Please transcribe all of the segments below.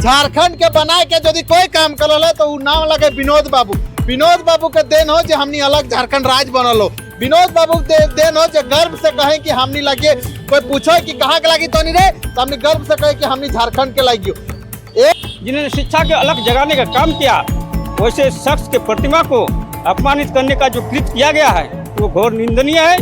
झारखंड के बनाए के यदि कोई काम करल है तो उ नाम लगे विनोद बाबू। विनोद बाबू के देन हो जो हमनी अलग झारखंड राज्य बनल हो। विनोद बाबू के देन हो जो गर्व से कहें कि हमनी लगे, कोई पूछो कि कहाँ के लगी तो नहीं रे, तो हमनी गर्व से कहे कि हमनी झारखंड के लगी। जिन्होंने शिक्षा के अलग जगाने का काम किया, वैसे शख्स के प्रतिमा को अपमानित करने का जो कृत्य किया गया है वो घोर निंदनीय है।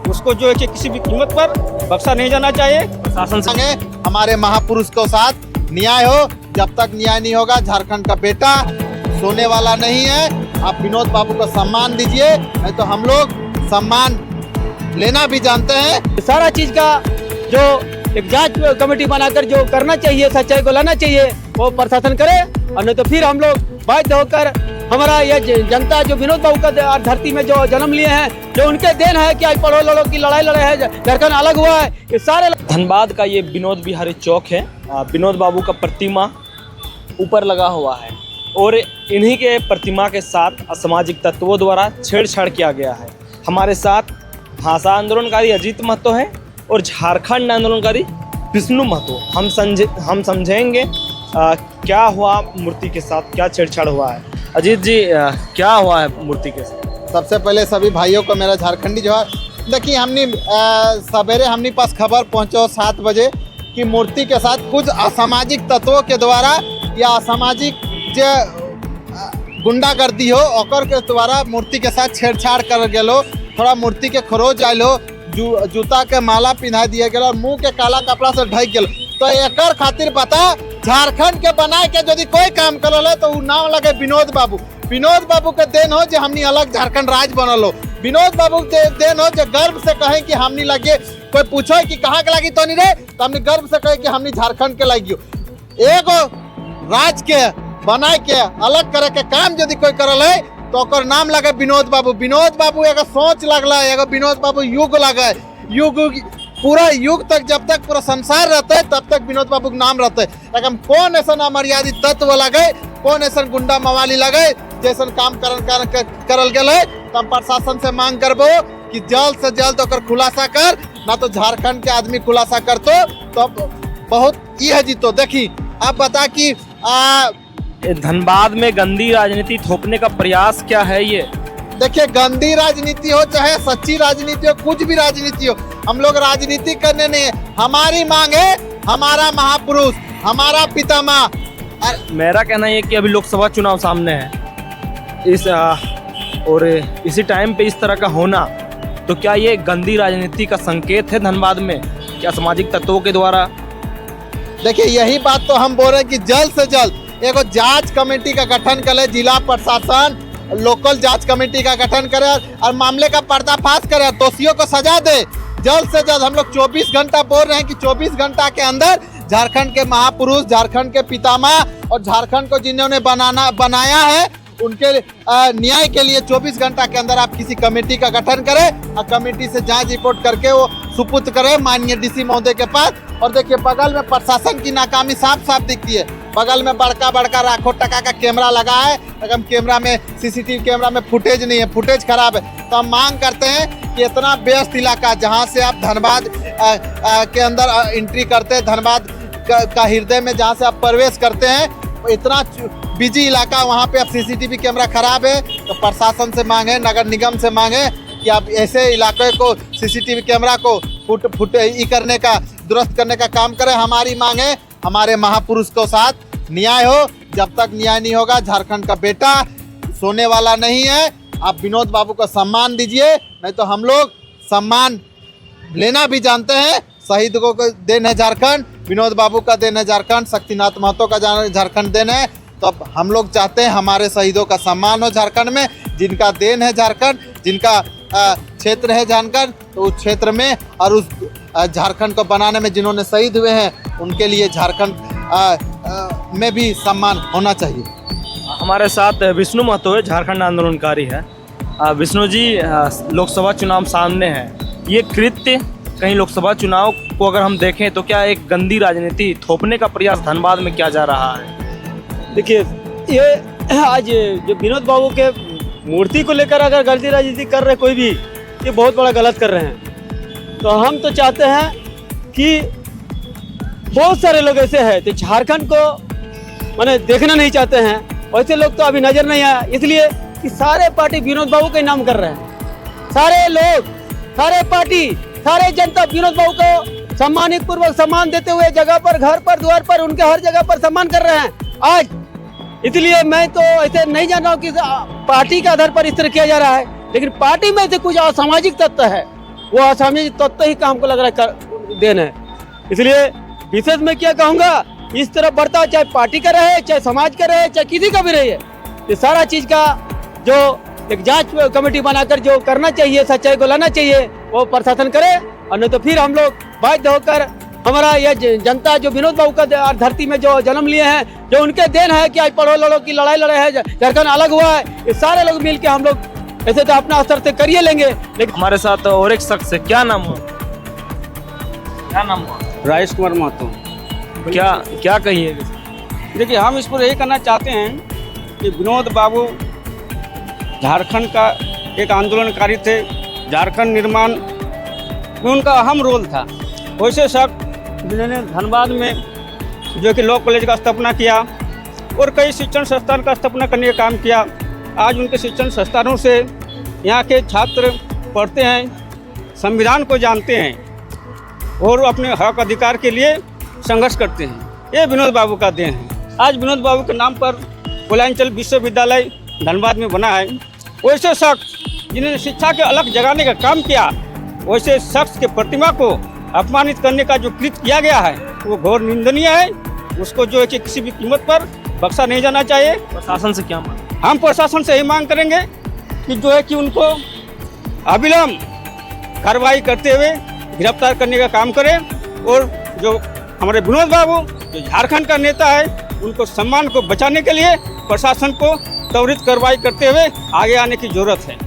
उसको जो है कि किसी भी कीमत पर बख्शा नहीं जाना चाहिए। शासन संगे हमारे महापुरुष को साथ न्याय हो। जब तक न्याय नहीं होगा झारखंड का बेटा सोने वाला नहीं है। आप विनोद बाबू को सम्मान दीजिए, नहीं तो हम लोग सम्मान लेना भी जानते हैं। सारा चीज का जो एक जांच कमेटी बनाकर जो करना चाहिए, सच्चाई को लाना चाहिए, वो प्रशासन करे। और नहीं तो फिर हम लोग बाध्य होकर हमारा यह जनता जो विनोद बाबू का धरती में जो जन्म लिए हैं, जो उनके देन है कि आज पढ़ो लड़ो की लड़ाई लड़े हैं, झारखंड अलग हुआ है, ये सारे। धनबाद का ये विनोद बिहारी चौक है। विनोद बाबू का प्रतिमा ऊपर लगा हुआ है और इन्हीं के प्रतिमा के साथ असामाजिक तत्वों द्वारा छेड़छाड़ किया गया है। हमारे साथ भाषा आंदोलनकारी अजीत महतो है और झारखंड आंदोलनकारी विष्णु महतो। हम समझेंगे क्या हुआ मूर्ति के साथ, क्या छेड़छाड़ हुआ है। अजीत जी, क्या हुआ है मूर्ति के साथ? सबसे पहले सभी भाइयों को मेरा झारखंडी जोहार। देखिए हमने सवेरे हमने पास खबर पहुंचो 7 बजे कि मूर्ति के साथ कुछ असामाजिक तत्वों के द्वारा या असामाजिक जो गुंडागर्दी हो ओकर के द्वारा मूर्ति के साथ छेड़छाड़ कर गेलो। थोड़ा मूर्ति के खरोच आयल हो, जूता के माला पिन्हा दिया गया और मुंह के काला कपड़ा से ढक गेल। तो एकर खातिर पता झारखंड के बनाए के यदि कोई काम करल है तो उ नाम लगे विनोद बाबू। विनोद बाबू के देन हो जो हमनी अलग झारखंड राज्य बनल हो। विनोद बाबू के देन हो जो गर्व से कहें कि हमनी लगे, कोई पूछो कि कहाँ के लगी तो नहीं रे, तो हमनी गर्व से कहे कि हमनी झारखंड के लगी। एगो राज्य के बनाए के अलग करे के काम यदि कोई करल है तो ओकर नाम लगे विनोद बाबू। विनोद बाबू एगो सोच लगल है, एगो विनोद बाबू युग लगे। युग पूरा युग तक, जब तक पूरा संसार रहते है तब तक विनोद बाबू के नाम रहते है। लेकिन कौन ऐसा अमर्यादित तत्व लगे, कौन ऐसा गुंडा मवाली लगे जैसन काम करल गेल है, तो हम प्रशासन से मांग करबो कि जल्द से जल्द ओकर खुलासा कर, ना तो झारखंड के आदमी खुलासा करतो तो बहुत ये जीतो। देखी आप बता कि धनबाद में गंदी राजनीति थोपने का प्रयास क्या है ये? देखिए गंदी राजनीति हो चाहे सच्ची राजनीति हो, कुछ भी राजनीति हो, हम लोग राजनीति करने नहीं है। हमारी मांग है हमारा महापुरुष, हमारा पितामह। मेरा कहना है कि अभी लोकसभा चुनाव सामने है और इसी टाइम पे इस तरह का होना, तो क्या ये गंदी राजनीति का संकेत है धनबाद में, क्या सामाजिक तत्वों के द्वारा? देखिए यही बात तो हम बोल रहे हैं कि जल्द से जल्द एगो जांच कमेटी का गठन करे, जिला प्रशासन लोकल जांच कमेटी का गठन करे और मामले का पर्दाफाश करे, दोषियों को सजा दे जल्द से जल्द। हम लोग 24 घंटा बोल रहे हैं कि 24 घंटा के अंदर झारखंड के महापुरुष, झारखंड के पितामह और झारखंड को जिन्होंने बनाया है उनके न्याय के लिए 24 घंटा के अंदर आप किसी कमेटी का गठन करें और कमेटी से जांच रिपोर्ट करके वो सुपुर्द करें माननीय डीसी महोदय के पास। और देखिए बगल में प्रशासन की नाकामी साफ साफ दिखती है। बगल में बड़का लाखों टका का कैमरा लगा है, लेकिन कैमरा में सीसीटीवी कैमरा में फुटेज नहीं है, फुटेज खराब है। तो हम मांग करते हैं कि इतना व्यस्त इलाका जहाँ से आप धनबाद के अंदर एंट्री करते हैं, धनबाद का हृदय में जहाँ से आप प्रवेश करते हैं, इतना बिजी इलाका, वहाँ पे अब सीसीटीवी कैमरा खराब है। तो प्रशासन से मांगे, नगर निगम से मांगे कि आप ऐसे इलाके को सीसीटीवी कैमरा को करने का, दुरुस्त करने का काम करें। हमारी मांग है हमारे महापुरुष को साथ न्याय हो। जब तक न्याय नहीं होगा झारखंड का बेटा सोने वाला नहीं है। आप विनोद बाबू को सम्मान दीजिए, नहीं तो हम लोग सम्मान लेना भी जानते हैं। शहीदों को देन है झारखंड, विनोद बाबू का देन है झारखंड, शक्तिनाथ महतो का झारखंड देन है। तो अब हम लोग चाहते हैं हमारे शहीदों का सम्मान हो झारखंड में, जिनका देन है झारखंड, जिनका क्षेत्र है झारखंड, तो उस क्षेत्र में और उस झारखंड को बनाने में जिन्होंने शहीद हुए हैं उनके लिए झारखंड में भी सम्मान होना चाहिए। हमारे साथ विष्णु महतो है, झारखंड आंदोलनकारी है। विष्णु जी, लोकसभा चुनाव सामने है, ये कृत्य कहीं लोकसभा चुनाव को अगर हम देखें तो क्या एक गंदी राजनीति थोपने का प्रयास धनबाद में किया जा रहा है? देखिए ये आज जो विनोद बाबू के मूर्ति को लेकर अगर गलती राजनीति कर रहे कोई भी, ये बहुत बड़ा गलत कर रहे हैं। तो हम तो चाहते हैं कि बहुत सारे लोग ऐसे हैं तो झारखंड को मैंने देखना नहीं चाहते हैं, वैसे लोग तो अभी नजर नहीं आया, इसलिए कि सारे पार्टी विनोद बाबू का नाम कर रहे हैं। सारे लोग, सारे पार्टी, सारे जनता विनोद बाबू को सम्मानित पूर्वक सम्मान देते हुए जगह पर, घर पर, द्वार पर, उनके हर जगह पर सम्मान कर रहे हैं आज। इसलिए मैं तो ऐसे नहीं जान रहा हूँ कि पार्टी के आधार पर इस तरह किया जा रहा है, लेकिन पार्टी में से कुछ असामाजिक तत्व है, वो असामाजिक तत्व ही काम को लग रहा है देन है। इसलिए विशेष में क्या कहूँगा, इस तरह बढ़ता चाहे पार्टी का रहे, चाहे समाज का रहे, चाहे किसी का भी रहे, ये सारा चीज का जो एक जांच कमेटी बनाकर जो करना चाहिए, सच्चाई को लाना चाहिए, वो प्रशासन करे। और नहीं तो फिर हम लोग बाध्य होकर, हमारा यह जनता जो विनोद बाबू का धरती में जो जन्म लिए हैं, जो उनके देन है कि आज पढ़ो लड़ो की लड़ाई लड़े हैं, झारखंड अलग हुआ है, ये सारे लोग मिल के हम लोग ऐसे तो अपना स्तर से करिए लेंगे। लेकिन हमारे साथ और एक शख्स है, क्या नाम हुआ? क्या नाम हुआ? राजेश कुमार महतो। क्या कहिए? देखिए, हम इस पर यही करना चाहते हैं कि विनोद बाबू झारखंड का एक आंदोलनकारी थे, झारखंड निर्माण में उनका अहम रोल था। वैसे शख्स जिन्होंने धनबाद में जो कि लॉ कॉलेज का स्थापना किया और कई शिक्षण संस्थान का स्थापना करने का काम किया। आज उनके शिक्षण संस्थानों से यहाँ के छात्र पढ़ते हैं, संविधान को जानते हैं और अपने हक अधिकार के लिए संघर्ष करते हैं। ये विनोद बाबू का देन है। आज विनोद बाबू के नाम पर कोयलांचल विश्वविद्यालय धनबाद में बना है। वैसे शख्स जिन्होंने शिक्षा के अलग जगाने का काम किया, वैसे शख्स के प्रतिमा को अपमानित करने का जो कृत्य किया गया है वो घोर निंदनीय है। उसको जो है कि किसी भी कीमत पर बख्शा नहीं जाना चाहिए। प्रशासन से क्या मांग? हम प्रशासन से यही मांग करेंगे कि जो है कि उनको अविलंब कार्रवाई करते हुए गिरफ्तार करने का काम करें और जो हमारे विनोद बाबू जो झारखंड का नेता है, उनको सम्मान को बचाने के लिए प्रशासन को त्वरित कार्रवाई करते हुए आगे आने की जरूरत है।